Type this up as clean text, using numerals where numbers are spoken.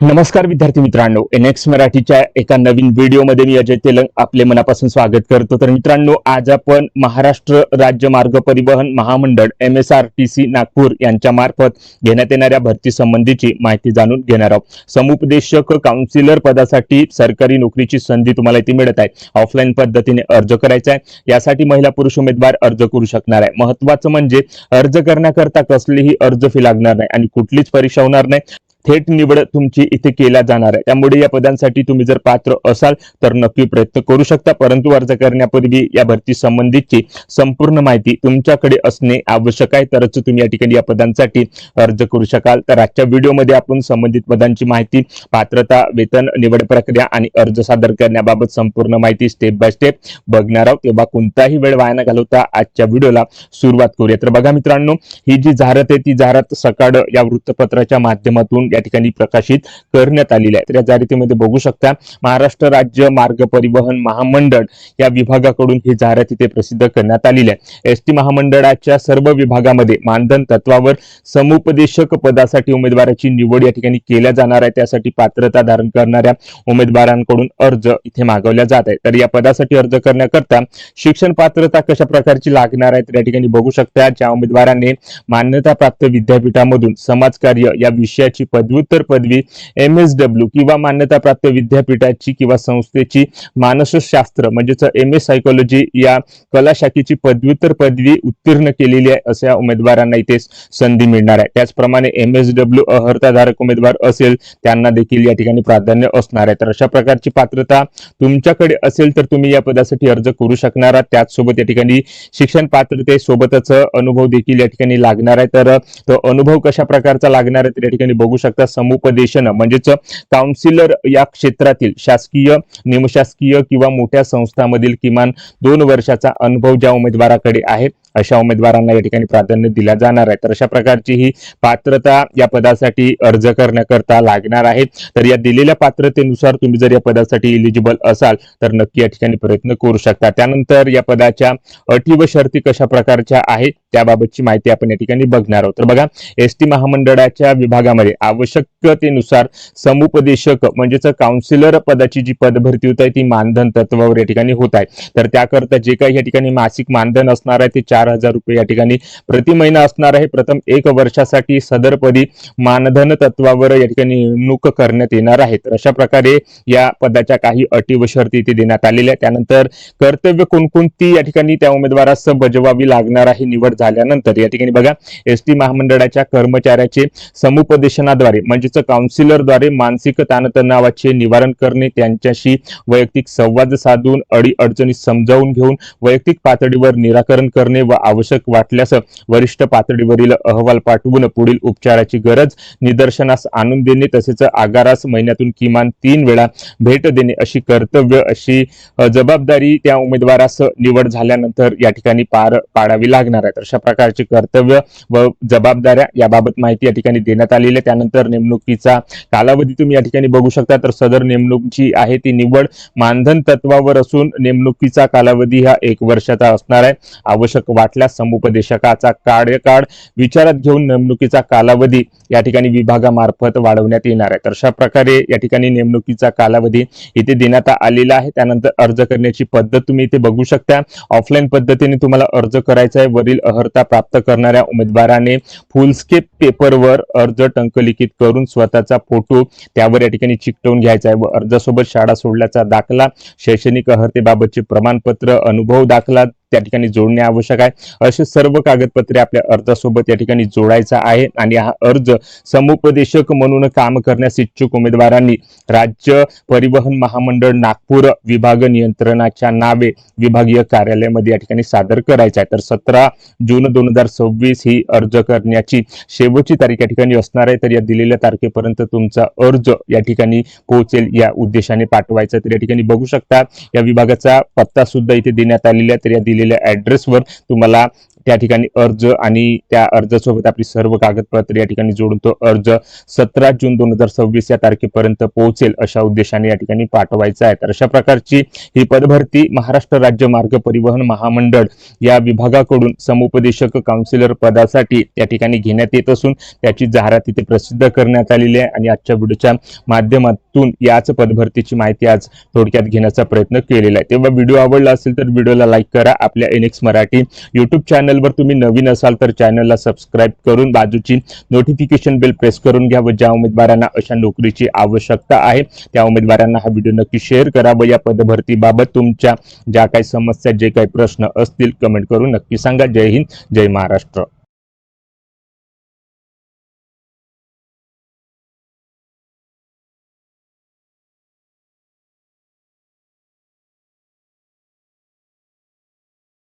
नमस्कार विद्यार्थी मित्रांनो, एनएक्स मराठीच्या एका नवीन व्हिडिओमध्ये मी अजय तेलंग आपले मनापासून स्वागत करतो। तर मित्रांनो, आज आपण महाराष्ट्र राज्य मार्ग परिवहन महामंडळ MSRTC नागपूर यांच्या मार्फत घेण्यात येणाऱ्या भरती संबंधीची माहिती जाणून घेणार आहोत। समुपदेशक काउन्सिलर पदासाठी सरकारी नोकरीची संधी तुम्हाला इथे मिळत आहे। ऑफलाईन पद्धतीने अर्ज करायचा आहे। यासाठी महिला पुरुष उमेदवार अर्ज करू शकणार आहे। महत्त्वाचं म्हणजे अर्ज करण्याकरता कसलीही अर्ज फी लागणार नाही आणि कुठलीच परीक्षा होणार नाही। थेट निवड तुमची इथे केला जाणार आहे। त्यामुळे या पदांसाठी तुम्ही जर पात्र असाल तर नक्की प्रयत्न करू शकता, परंतु अर्ज करण्यापूर्वी या भरती संबंधीची संपूर्ण माहिती तुमच्याकडे असणे आवश्यक आहे, तरच तुम्ही या ठिकाणी या पदांसाठी अर्ज करू शकाल। तर आजच्या व्हिडिओमध्ये आपण संबंधित पदांची माहिती, पात्रता, वेतन, निवड प्रक्रिया आणि अर्ज सादर करण्याबाबत संपूर्ण माहिती स्टेप बाय स्टेप बघणार आहोत। तेव्हा कोणताही वेळ वाया न घालवता आजच्या व्हिडिओला सुरुवात करूया। तर बघा मित्रांनो, ही जी जाहिरात आहे ती जाहिरात सकाळ या वृत्तपत्राच्या माध्यमातून या ठिकाणी प्रकाशित करण्यात आलेली आहे। तर या जाहिरातीमध्ये बघू शकता, महाराष्ट्र राज्य मार्ग परिवहन महामंडळ या विभागाकडून ही जाहिरात इथे प्रसिद्ध करण्यात आलेली आहे। एसटी महामंडळाच्या सर्व विभागामध्ये मानधन तत्वावर समुपदेशक पदासाठी उमेदवाराची निवड या ठिकाणी केल्या जाणार आहे। त्यासाठी पात्रता धारण करणाऱ्या उमेदवारांकडून अर्ज इथे मागवल्या जात आहे। तर या पदासाठी अर्ज करण्याकरता शिक्षण पात्रता कशा प्रकारची लागणार आहे तर या ठिकाणी बघू शकता, ज्या उमेदवारांनी मान्यताप्राप्त विद्यापीठामधून समाजकार्य या विषयाची पदव्युत्तर पदवी, MSW किंवा मान्यताप्राप्त विद्यापीठाची किंवा संस्थेची मानसशास्त्र म्हणजेच MS सायकोलॉजी या कला शाखेची पदव्युत्तर पदवी उत्तीर्ण केलेली आहे, अशा उमेदवारांना इथे संधी मिळणार आहे। त्याचप्रमाणे MSW अर्हताधारक उमेदवार असेल त्यांना देखील या ठिकाणी प्राधान्य असणार आहे। तर अशा प्रकारची पात्रता तुमच्याकडे असेल तर तुम्ही या पदासाठी अर्ज करू शकणार आहात। त्याचसोबत या ठिकाणी शिक्षण पात्रतेसोबतच अनुभव देखील या ठिकाणी लागणार आहे। तर तो अनुभव कशा प्रकारचा लागणार आहे तर या ठिकाणी बघू शकता, समुपदेशन म्हणजेच काउन्सिलर या क्षेत्रातील शासकीय, निमशासकीय किंवा मोठ्या संस्थांमधील किमान 2 वर्षाचा अनुभव ज्या उमेदवाराकडे आहे अशा उमेदवारांना या ठिकाणी प्राधान्य दिला जाणार आहे। तर अशा प्रकारची ही पात्रता या पदासाठी अर्ज करण्याकरता लागणार आहे। तर या दिलेल्या पात्रतेनुसार तुम्ही जर या पदासाठी एलिजिबल असाल तर नक्की या ठिकाणी प्रयत्न करू शकता। त्यानंतर या पदाच्या अटी व शर्ती कशा प्रकारच्या आहेत त्याबाबतची माहिती आपण या ठिकाणी बघणार आहोत। तर बघा, एसटी महामंडळाच्या विभागामध्ये आवश्यकतेनुसार समुपदेशक म्हणजेच काउन्सिलर पदाची जी पदभरती होत आहे ती मानधन तत्वावर या ठिकाणी होत आहे। तर त्याकरता जे काही या ठिकाणी मासिक मानधन असणार आहे ते 4,000 रुपये या ठिकाणी प्रति महिना असणार आहे। प्रथम 1 वर्षासाठी सदरपदी मानधन तत्वावर या ठिकाणी नेमणूक करण्यात येणार आहे। तर अशा प्रकारे या पदाच्या काही अटी व शर्ती इथे देण्यात आलेल्या आहेत। त्यानंतर कर्तव्य कोणकोणती या ठिकाणी त्या उमेदवारास बजावावी लागणार आहे निवड झाल्यानंतर या ठिकाणी बघा, एसटी महामंडळाच्या कर्मचाऱ्याचे समुपदेशनाद्वारे म्हणजेच काउन्सिलरद्वारे मानसिक ताणतणावाचे निवारण करणे, त्यांच्याशी वैयक्तिक संवाद साधून अडीअडचणी समजावून घेऊन वैयक्तिक पातळीवर निराकरण करणे व आवश्यक वाटल्यास वरिष्ठ पातळीवरील अहवाल पाठवून पुढील उपचाराची गरज निदर्शनास आणून देणे, तसेच आगारास महिन्यातून किमान 3 वेळा भेट देणे अशी कर्तव्य, अशी जबाबदारी त्या उमेदवारास निवड झाल्यानंतर या ठिकाणी पार पाडावी लागणार आहे। अशा प्रकारची कर्तव्य व जबाबदाऱ्या याबाबत माहिती या ठिकाणी देण्यात आलेली आहे। त्यानंतर नेमणुकीचा कालावधी तुम्ही या ठिकाणी बघू शकता। तर सदर नेमणूक जी आहे ती निवड मानधन तत्वावर असून नेमणुकीचा कालावधी हा 1 वर्षाचा असणार आहे। आवश्यक वाटल्यास समुपदेशकाचा कार्यकाळ विचारात घेऊन नेमणुकीचा कालावधी या ठिकाणी विभागामार्फत वाढवण्यात येणार आहे। तर अशा प्रकारे या ठिकाणी नेमणुकीचा कालावधी इथे देण्यात आलेला आहे। त्यानंतर अर्ज करण्याची पद्धत तुम्ही इथे बघू शकता। ऑफलाईन पद्धतीने तुम्हाला अर्ज करायचा आहे। वरील अर्हता प्राप्त करणाऱ्या उमेदवाराने फुलस्केप पेपरवर अर्ज टंकलिखित करून स्वतःचा फोटो त्यावर या ठिकाणी चिकटवून घ्यायचा आहे व अर्जासोबत शाळा सोडल्याचा दाखला, शैक्षणिक अर्हतेबाबतचे प्रमाणपत्र, अनुभव दाखला त्या ठिकाणी जोडणे आवश्यक आहे। असे सर्व कागदपत्रे आपल्या अर्जासोबत या ठिकाणी जोडायचा आहे आणि हा अर्ज समुपदेशक म्हणून काम करण्यास इच्छुक उमेदवारांनी राज्य परिवहन महामंडळ नागपूर विभाग नियंत्रणाच्या नावे विभागीय कार्यालयामध्ये या ठिकाणी सादर करायचा आहे। तर 17 जून 2026 ही अर्ज करण्याची शेवटची तारीख या ठिकाणी असणार आहे। तर या दिलेल्या तारखेपर्यंत तुमचा अर्ज या ठिकाणी पोहोचेल या उद्देशाने पाठवायचा। तर या ठिकाणी बघू शकता, या विभागाचा पत्ता सुद्धा इथे देण्यात आलेला आहे। तर या दिलेल्या ऍड्रेसवर तुम्हाला त्या ठिकाणी अर्ज आणि त्या अर्जासोबत आपली सर्व कागदपत्रे या ठिकाणी जोडून तो अर्ज 17 जून 2026 या तारखेपर्यंत पोहोचेल अशा उद्देशाने या ठिकाणी पाठवायचा आहे। तर अशा प्रकारची ही पदभरती महाराष्ट्र राज्य मार्ग परिवहन महामंडळ या विभागाकडून समुपदेशक काउन्सिलर पदासाठी या ठिकाणी घेण्यात येत असून त्याची जाहिरात इथे प्रसिद्ध करण्यात आलेली आहे आणि आजच्या व्हिडिओच्या माध्यमातून याच पदभरतीची माहिती आज थोडक्यात घेण्याचा प्रयत्न केलेला आहे। तेव्हा व्हिडिओ आवडला असेल तर व्हिडिओला लाईक करा। आपल्या NX मराठी YouTube चॅनलवर तुम्ही नवीन असाल तर चॅनलला सबस्क्राईब करून बाजूची नोटिफिकेशन बेल प्रेस करून घ्या व ज्या उमेदवारांना अशा नोकरीची आवश्यकता आहे त्या उमेदवारांना हा व्हिडिओ नक्की शेअर करा व या पदभरतीबाबत तुमच्या ज्या काही समस्या जे काही प्रश्न असतील कमेंट करून नक्की सांगा। जय हिंद, जय महाराष्ट्र।